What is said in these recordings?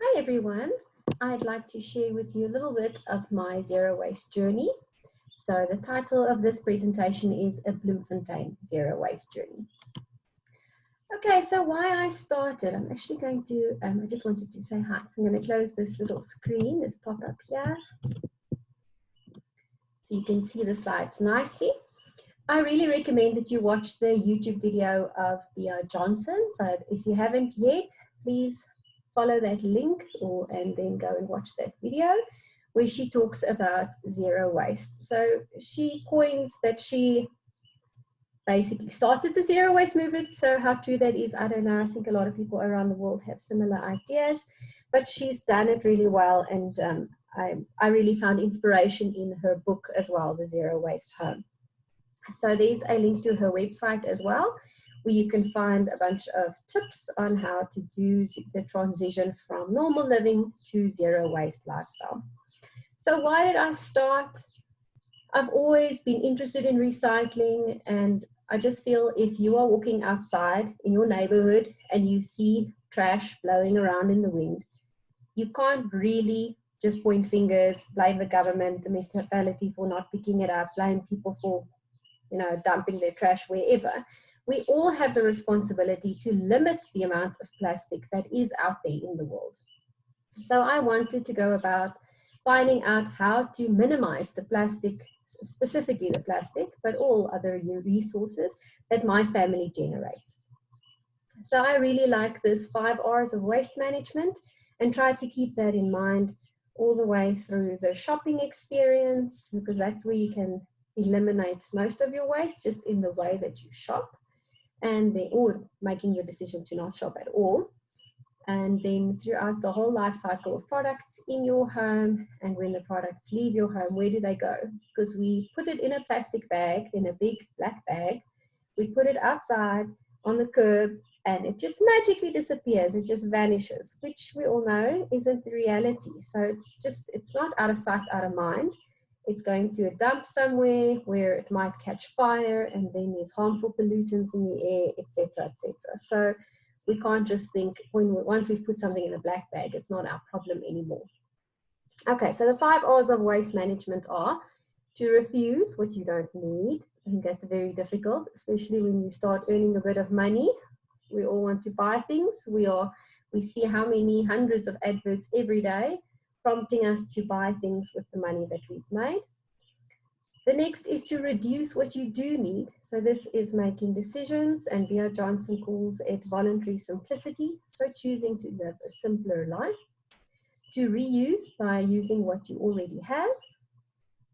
Hi everyone, I'd like to share with you a little bit of my zero waste journey. So the title of this presentation is A Bloemfontein Zero Waste Journey. Okay, so why I started, I'm actually going to, I just wanted to say hi. So I'm going to close this little screen, this pop-up here, so you can see the slides nicely. I really recommend that you watch the YouTube video of Bia Johnson. So if you haven't yet, please follow that link and then go and watch that video where she talks about zero waste. So she coins that she basically started the zero waste movement. So how true that is, I don't know. I think a lot of people around the world have similar ideas, but she's done it really well. And I really found inspiration in her book as well, The Zero Waste Home. So there's a link to her website as well, where you can find a bunch of tips on how to do the transition from normal living to zero waste lifestyle. So why did I start? I've always been interested in recycling, and I just feel if you are walking outside in your neighborhood and you see trash blowing around in the wind, you can't really just point fingers, blame the government, the municipality for not picking it up, blame people for dumping their trash wherever. We all have the responsibility to limit the amount of plastic that is out there in the world. So I wanted to go about finding out how to minimize the plastic, specifically the plastic, but all other resources that my family generates. So I really like this 5 R's of waste management and try to keep that in mind all the way through the shopping experience, because that's where you can eliminate most of your waste just in the way that you shop, and then or making the decision to not shop at all. And then throughout the whole life cycle of products in your home, and when the products leave your home, where do they go? Because we put it in a plastic bag, in a big black bag, we put it outside on the curb, and it just magically disappears, it just vanishes, which we all know isn't the reality. So it's not out of sight, out of mind. It's going to a dump somewhere where it might catch fire, and then there's harmful pollutants in the air, etc., etc. So we can't just think once we've put something in a black bag, it's not our problem anymore. Okay, so the 5 R's of waste management are to refuse what you don't need. I think that's very difficult, especially when you start earning a bit of money. We all want to buy things. We see how many hundreds of adverts every day prompting us to buy things with the money that we've made. The next is to reduce what you do need. So this is making decisions, and Bia Johnson calls it voluntary simplicity. So choosing to live a simpler life. To reuse by using what you already have.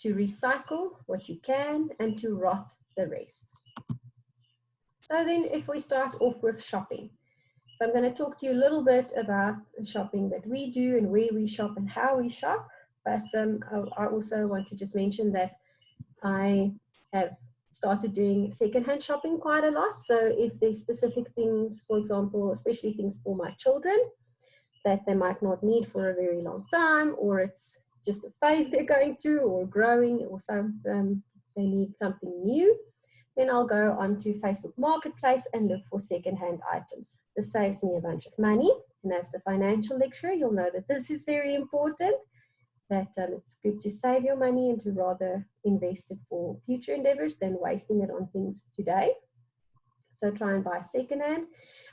To recycle what you can, and to rot the rest. So then if we start off with shopping. So I'm going to talk to you a little bit about the shopping that we do and where we shop and how we shop. But I also want to just mention that I have started doing secondhand shopping quite a lot. So if there's specific things, for example, especially things for my children that they might not need for a very long time, or it's just a phase they're going through or growing, or they need something new, then I'll go onto Facebook Marketplace and look for secondhand items. This saves me a bunch of money. And as the financial lecturer, you'll know that this is very important, that it's good to save your money and to rather invest it for future endeavors than wasting it on things today. So try and buy secondhand.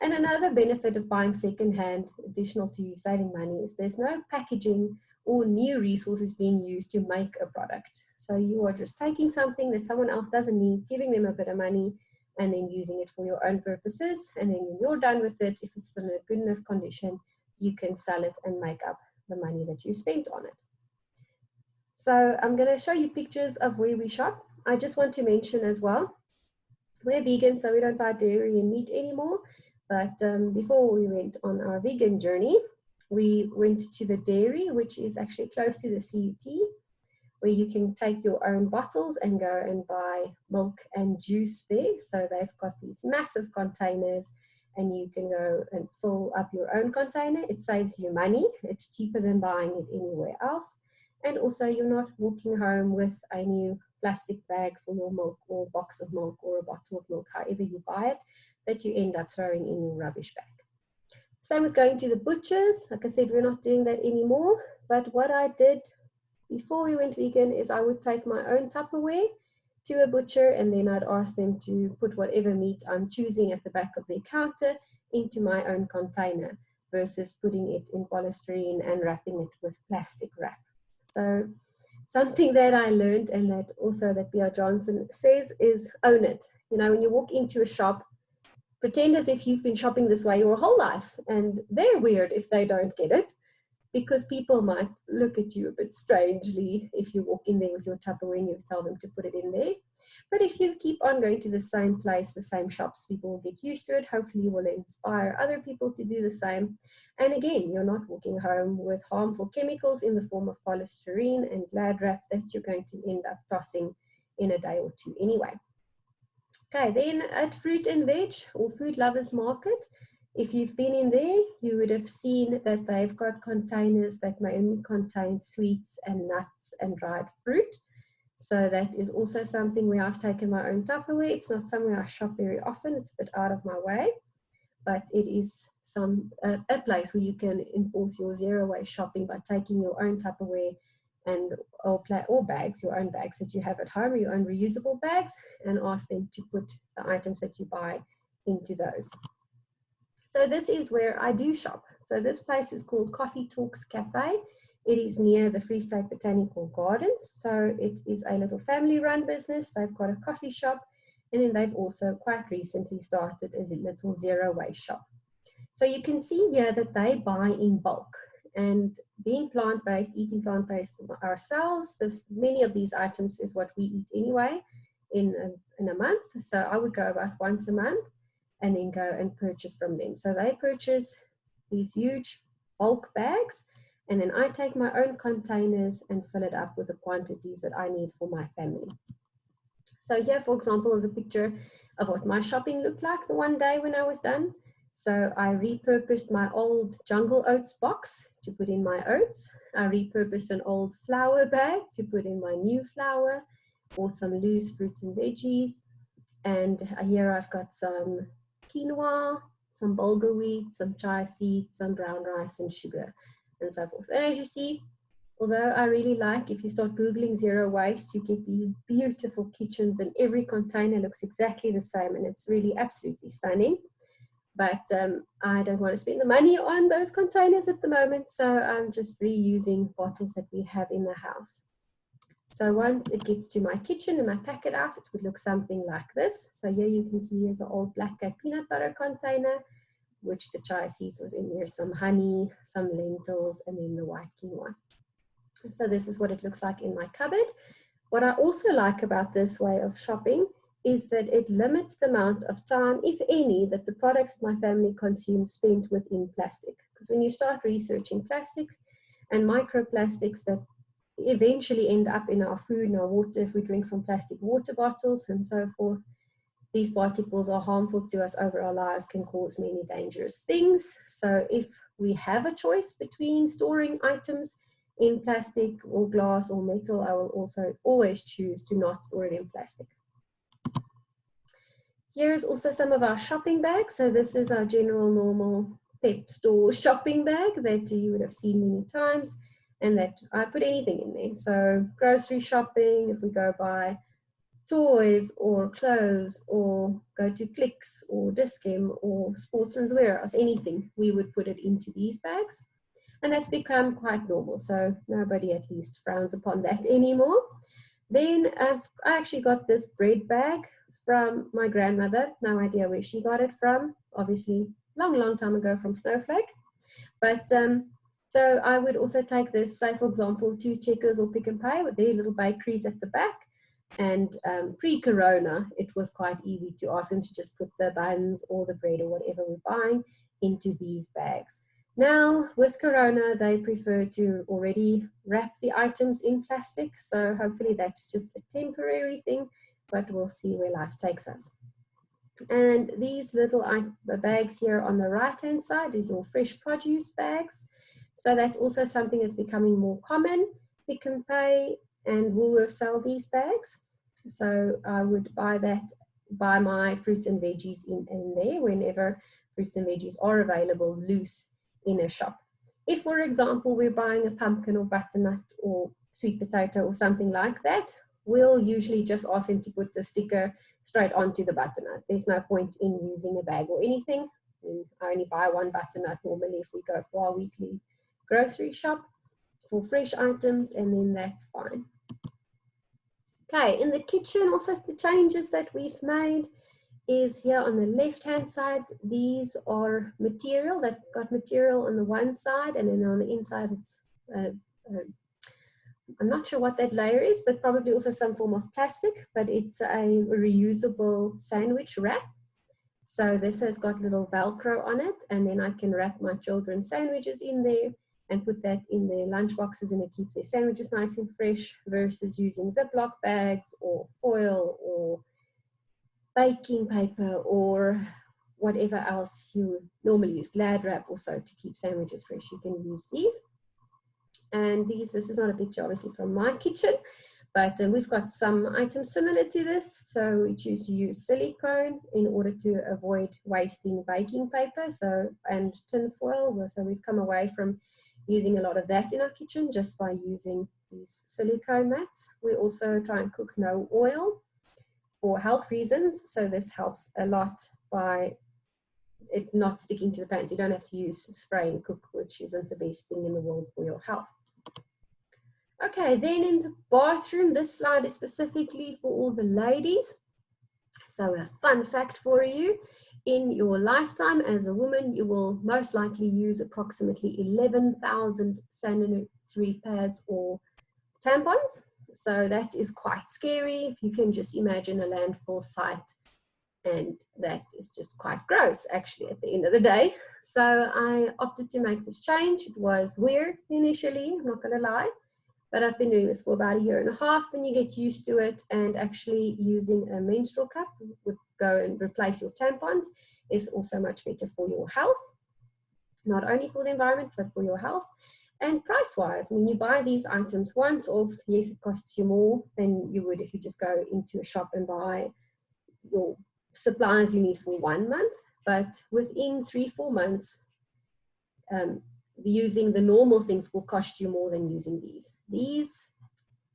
And another benefit of buying secondhand, additional to you saving money, is there's no packaging or new resources being used to make a product. So you are just taking something that someone else doesn't need, giving them a bit of money, and then using it for your own purposes. And then when you're done with it, if it's in a good enough condition, you can sell it and make up the money that you spent on it. So I'm going to show you pictures of where we shop. I just want to mention as well, we're vegan, so we don't buy dairy and meat anymore. But before we went on our vegan journey, we went to the dairy, which is actually close to the CUT, where you can take your own bottles and go and buy milk and juice there. So they've got these massive containers, and you can go and fill up your own container. It saves you money. It's cheaper than buying it anywhere else. And also you're not walking home with a new plastic bag for your milk, or box of milk, or a bottle of milk, however you buy it, that you end up throwing in your rubbish bag. Same with going to the butchers. Like I said, we're not doing that anymore. But what I did before we went vegan is I would take my own Tupperware to a butcher, and then I'd ask them to put whatever meat I'm choosing at the back of their counter into my own container versus putting it in polystyrene and wrapping it with plastic wrap. So something that I learned, and that also that B.R. Johnson says, is own it. You know, when you walk into a shop, pretend as if you've been shopping this way your whole life, and they're weird if they don't get it, because people might look at you a bit strangely if you walk in there with your Tupperware and you tell them to put it in there. But if you keep on going to the same place, the same shops, people will get used to it. Hopefully you will inspire other people to do the same. And again, you're not walking home with harmful chemicals in the form of polystyrene and Glad wrap that you're going to end up tossing in a day or two anyway. Okay, then at Fruit and Veg or Food Lovers Market, if you've been in there, you would have seen that they've got containers that may only contain sweets and nuts and dried fruit. So that is also something where I've taken my own Tupperware. It's not somewhere I shop very often. It's a bit out of my way, but it is a place where you can enforce your zero waste shopping by taking your own Tupperware and or bags, your own bags that you have at home, or your own reusable bags, and ask them to put the items that you buy into those. So this is where I do shop. So this place is called Coffee Talks Cafe. It is near the Free State Botanical Gardens. So it is a little family-run business. They've got a coffee shop, and then they've also quite recently started as a little zero-waste shop. So you can see here that they buy in bulk. And being plant-based, eating plant-based ourselves, many of these items is what we eat anyway in a month. So I would go about once a month and then go and purchase from them. So they purchase these huge bulk bags, and then I take my own containers and fill it up with the quantities that I need for my family. So here, for example, is a picture of what my shopping looked like the one day when I was done. So I repurposed my old Jungle Oats box to put in my oats. I repurposed an old flour bag to put in my new flour, bought some loose fruits and veggies. And here I've got some quinoa, some bulgur wheat, some chia seeds, some brown rice and sugar, and so forth. And as you see, although I really like, if you start Googling zero waste, you get these beautiful kitchens and every container looks exactly the same, and it's really absolutely stunning. But I don't want to spend the money on those containers at the moment, so I'm just reusing bottles that we have in the house. So once it gets to my kitchen and I pack it out, it would look something like this. So here you can see here's an old black cat peanut butter container, which the chia seeds was in there, some honey, some lentils, and then the white quinoa. So this is what it looks like in my cupboard. What I also like about this way of shopping is that it limits the amount of time, if any, that the products that my family consumes spent within plastic. Because when you start researching plastics and microplastics that eventually end up in our food and our water, if we drink from plastic water bottles and so forth, these particles are harmful to us over our lives, can cause many dangerous things. So if we have a choice between storing items in plastic or glass or metal, I will also always choose to not store it in plastic. Here is also some of our shopping bags. So this is our general normal pep store shopping bag that you would have seen many times, and that I put anything in there. So grocery shopping, if we go buy toys or clothes or go to Clicks or Dis-Chem or Sportsman's Warehouse, anything, we would put it into these bags. And that's become quite normal. So nobody at least frowns upon that anymore. Then I actually got this bread bag from my grandmother. No idea where she got it from. Obviously, long time ago from Snowflake. But so I would also take this, say for example, to Checkers or Pick n Pay with their little bakeries at the back. And pre-corona, it was quite easy to ask them to just put the buns or the bread or whatever we're buying into these bags. Now, with corona, they prefer to already wrap the items in plastic. So hopefully that's just a temporary thing, but we'll see where life takes us. And these little bags here on the right-hand side is your fresh produce bags. So that's also something that's becoming more common. Pick n Pay and Woolworths sell these bags. So I would buy my fruits and veggies in there whenever, fruits and veggies are available loose in a shop. If, for example, we're buying a pumpkin or butternut or sweet potato or something like that, we'll usually just ask them to put the sticker straight onto the butternut. There's no point in using a bag or anything. I only buy one butternut normally if we go for our weekly grocery shop for fresh items, and then that's fine. Okay, in the kitchen, also the changes that we've made is here on the left-hand side. These are material. They've got material on the one side, and then on the inside it's, I'm not sure what that layer is, but probably also some form of plastic, but it's a reusable sandwich wrap. So this has got little Velcro on it, and then I can wrap my children's sandwiches in there and put that in their lunch boxes, and it keeps their sandwiches nice and fresh versus using Ziploc bags or foil or baking paper or whatever else you normally use, Glad wrap also to keep sandwiches fresh. You can use these. And this is not a picture obviously from my kitchen, but we've got some items similar to this. So we choose to use silicone in order to avoid wasting baking paper and tin foil. So we've come away from using a lot of that in our kitchen just by using these silicone mats. We also try and cook no oil for health reasons. So this helps a lot by it not sticking to the pans. You don't have to use spray and cook, which isn't the best thing in the world for your health. Okay, then in the bathroom, this slide is specifically for all the ladies. So a fun fact for you, in your lifetime as a woman, you will most likely use approximately 11,000 sanitary pads or tampons. So that is quite scary. If you can just imagine a landfill site, and that is just quite gross actually at the end of the day. So I opted to make this change. It was weird initially, I'm not going to lie. But I've been doing this for about 1.5 years, and you get used to it. And actually using a menstrual cup would go and replace your tampons is also much better for your health. Not only for the environment, but for your health. And price-wise, I mean, you buy these items once off, yes, it costs you more than you would if you just go into a shop and buy your supplies you need for 1 month. But within 3-4 months, using the normal things will cost you more than using these. These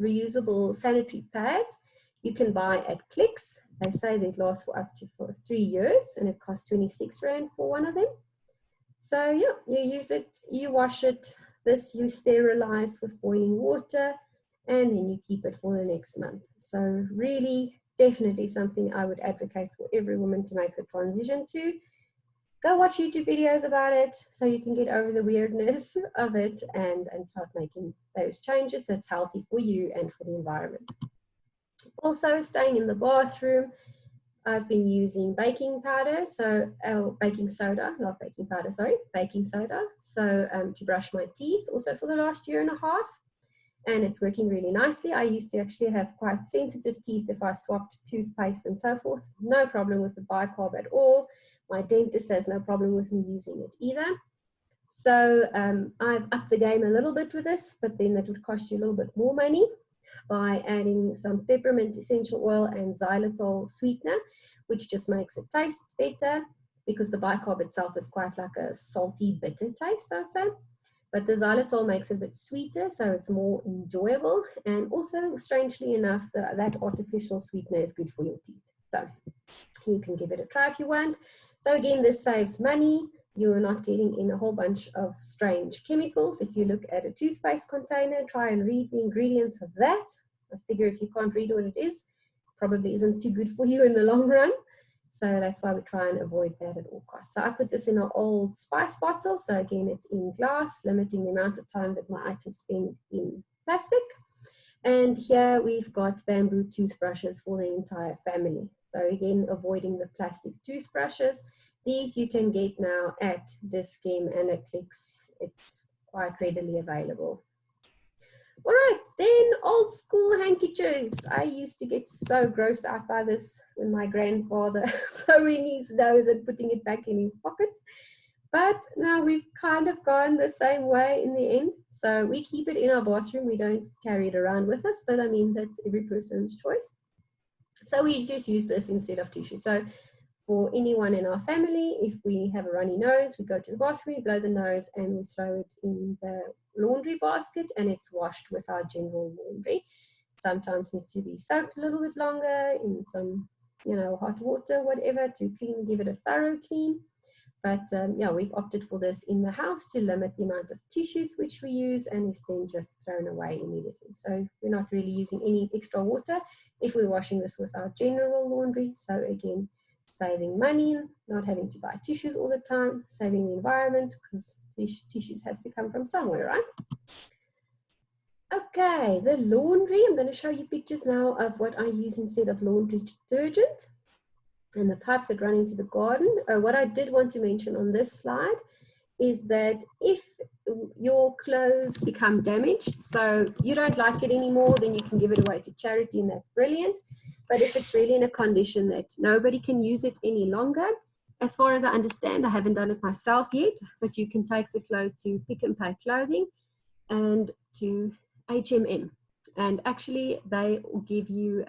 reusable sanitary pads you can buy at Clicks. They say they last for up to 3 years, and it costs 26 Rand for one of them. So yeah, you use it, you wash it, this you sterilize with boiling water, and then you keep it for the next month. So really, definitely something I would advocate for every woman to make the transition to. Go watch YouTube videos about it so you can get over the weirdness of it and start making those changes that's healthy for you and for the environment. Also, staying in the bathroom, I've been using baking powder, baking soda, not baking powder, sorry, baking soda. So to brush my teeth also for the last 1.5 years. And it's working really nicely. I used to actually have quite sensitive teeth if I swapped toothpaste and so forth. No problem with the bicarb at all. My dentist has no problem with me using it either. So I've upped the game a little bit with this, but then that would cost you a little bit more money by adding some peppermint essential oil and xylitol sweetener, which just makes it taste better because the bicarb itself is quite like a salty, bitter taste, I'd say. But the xylitol makes it a bit sweeter, so it's more enjoyable. And also, strangely enough, that artificial sweetener is good for your teeth. So you can give it a try if you want. So again, this saves money. You're not getting in a whole bunch of strange chemicals. If you look at a toothpaste container, try and read the ingredients of that. I figure if you can't read what it is, probably isn't too good for you in the long run. So that's why we try and avoid that at all costs. So I put this in an old spice bottle. So again, it's in glass, limiting the amount of time that my items spend in plastic. And here we've got bamboo toothbrushes for the entire family. So again, avoiding the plastic toothbrushes. These you can get now at Dis-Chem and at Clicks. It's quite readily available. All right, then old school handkerchiefs. I used to get so grossed out by this when my grandfather blowing his nose and putting it back in his pocket. But now we've kind of gone the same way in the end. So we keep it in our bathroom. We don't carry it around with us, but I mean, that's every person's choice. So we just use this instead of tissue. So For anyone in our family, if we have a runny nose, we go to the bathroom, we blow the nose, and we throw it in the laundry basket, and it's washed with our general laundry. Sometimes needs to be soaked a little bit longer in some, hot water, whatever, to clean, give it a thorough clean. But yeah, we've opted for this in the house to limit the amount of tissues which we use, and it's then just thrown away immediately. So we're not really using any extra water if we're washing this with our general laundry. So again, saving money, not having to buy tissues all the time, saving the environment, because these tissues has to come from somewhere, right? Okay, the laundry, I'm going to show you pictures now of what I use instead of laundry detergent and the pipes that run into the garden. What I did want to mention on this slide is that if your clothes become damaged, so you don't like it anymore, then you can give it away to charity, and that's brilliant. But if it's really in a condition that nobody can use it any longer, as far as I understand, I haven't done it myself yet, but you can take the clothes to Pick and Pay Clothing and to H&M. And actually, they will give you,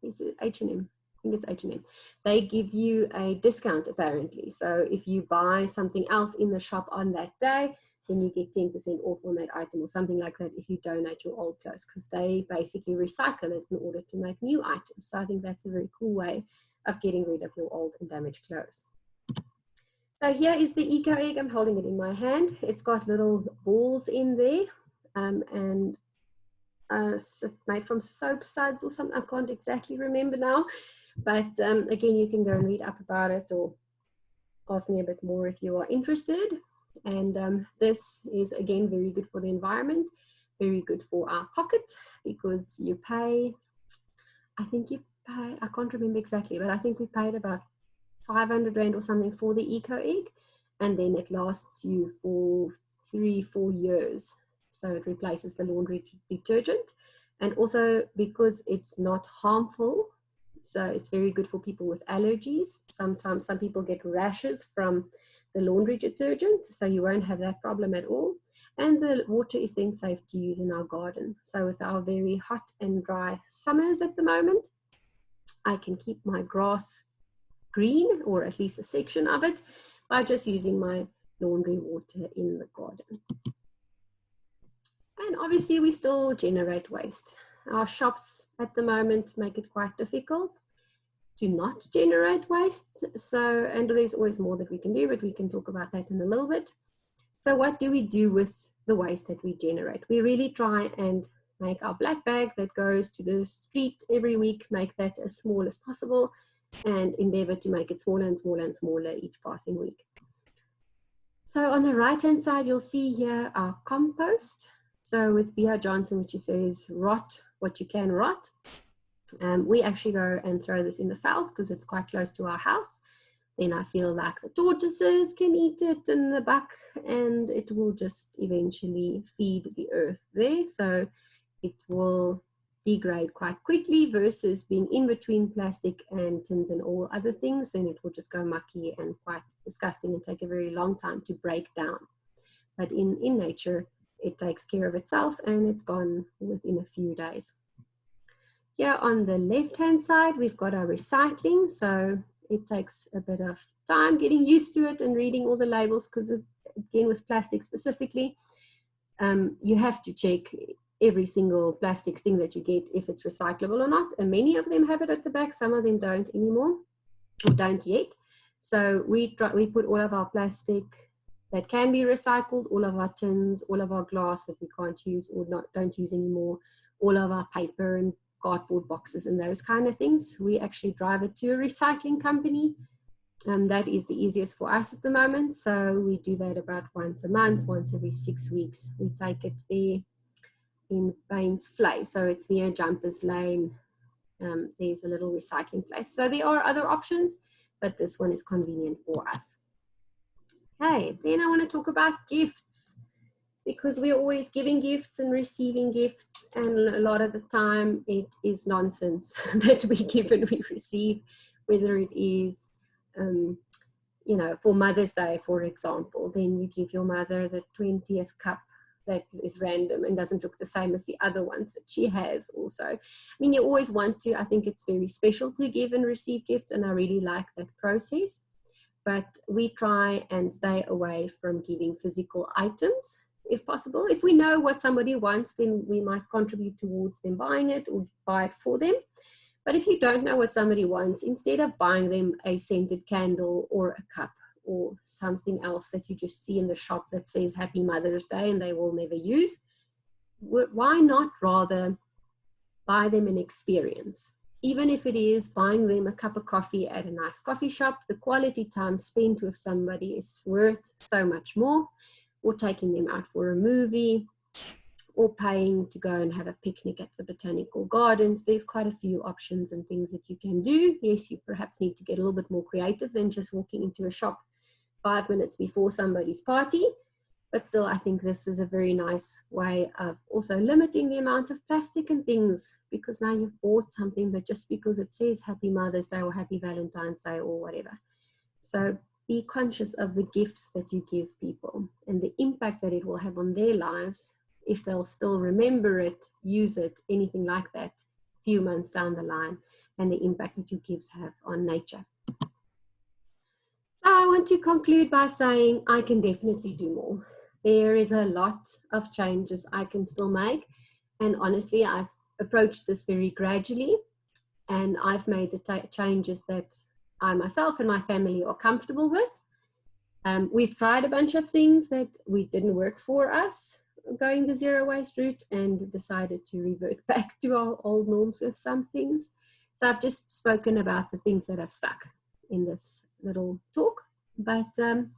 is it H&M? I think it's H&M. They give you a discount apparently. So if you buy something else in the shop on that day, then you get 10% off on that item or something like that if you donate your old clothes, because they basically recycle it in order to make new items. So I think that's a very cool way of getting rid of your old and damaged clothes. So here is the Eco Egg. I'm holding it in my hand. It's got little balls in there and made from soap suds or something. I can't exactly remember now. But again, you can go and read up about it or ask me a bit more if you are interested. And this is, again, very good for the environment, very good for our pocket, because you pay, I think you pay, I can't remember exactly, but I think we paid about 500 Rand or something for the Eco Egg, and then it lasts you for 3-4 years. So it replaces the laundry detergent. And also because it's not harmful, so it's very good for people with allergies. Sometimes some people get rashes from the laundry detergent, so you won't have that problem at all. And the water is then safe to use in our garden. So with our very hot and dry summers at the moment, I can keep my grass green, or at least a section of it, by just using my laundry water in the garden. And obviously we still generate waste. Our shops at the moment make it quite difficult to not generate waste. So, and there's always more that we can do, but we can talk about that in a little bit. So what do we do with the waste that we generate? We really try and make our black bag that goes to the street every week, make that as small as possible, and endeavor to make it smaller and smaller and smaller each passing week. So on the right hand side, you'll see here our compost. So with B.R. Johnson, which he says, rot what you can rot. We actually go and throw this in the veld because it's quite close to our house. Then I feel like the tortoises can eat it and the buck, and it will just eventually feed the earth there. So it will degrade quite quickly versus being in between plastic and tins and all other things. Then it will just go mucky and quite disgusting and take a very long time to break down. But in nature, it takes care of itself and it's gone within a few days. Here on the left-hand side, we've got our recycling. So it takes a bit of time getting used to it and reading all the labels, because again, with plastic specifically, you have to check every single plastic thing that you get if it's recyclable or not. And many of them have it at the back, some of them don't anymore, or don't yet. So we put all of our plastic that can be recycled, all of our tins, all of our glass that we can't use or don't use anymore, all of our paper and cardboard boxes and those kind of things. We actually drive it to a recycling company. That is the easiest for us at the moment. So we do that about once a month, once every 6 weeks. We take it there in Baines Flay. So it's near Jumpers Lane. There's a little recycling place. So there are other options, but this one is convenient for us. Okay, then I want to talk about gifts, because we're always giving gifts and receiving gifts, and a lot of the time it is nonsense that we give and we receive, whether it is, you know, for Mother's Day, for example, then you give your mother the 20th cup that is random and doesn't look the same as the other ones that she has also. I mean, you always want to, I think it's very special to give and receive gifts, and I really like that process. But we try and stay away from giving physical items if possible. If we know what somebody wants, then we might contribute towards them buying it or buy it for them. But if you don't know what somebody wants, instead of buying them a scented candle or a cup or something else that you just see in the shop that says Happy Mother's Day and they will never use, why not rather buy them an experience? Even if it is buying them a cup of coffee at a nice coffee shop, the quality time spent with somebody is worth so much more, or taking them out for a movie, or paying to go and have a picnic at the botanical gardens. There's quite a few options and things that you can do. Yes, you perhaps need to get a little bit more creative than just walking into a shop 5 minutes before somebody's party. But still, I think this is a very nice way of also limiting the amount of plastic and things, because now you've bought something that just because it says Happy Mother's Day or Happy Valentine's Day or whatever. So be conscious of the gifts that you give people and the impact that it will have on their lives, if they'll still remember it, use it, anything like that, a few months down the line, and the impact that your gifts have on nature. So I want to conclude by saying I can definitely do more. There is a lot of changes I can still make. And honestly, I've approached this very gradually, and I've made the changes that I myself and my family are comfortable with. We've tried a bunch of things that didn't work for us, going the zero waste route, and decided to revert back to our old norms with some things. So I've just spoken about the things that have stuck in this little talk. But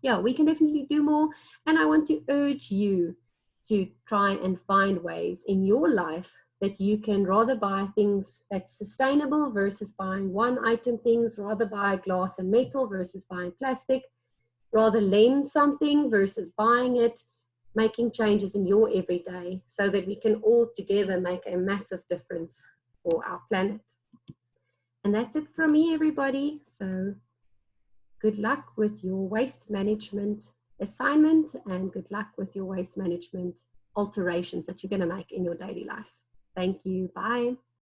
yeah, we can definitely do more. And I want to urge you to try and find ways in your life that you can rather buy things that's sustainable versus buying one item things, rather buy glass and metal versus buying plastic, rather lend something versus buying it, making changes in your everyday so that we can all together make a massive difference for our planet. And that's it from me, everybody. So good luck with your waste management assignment, and good luck with your waste management alterations that you're going to make in your daily life. Thank you. Bye.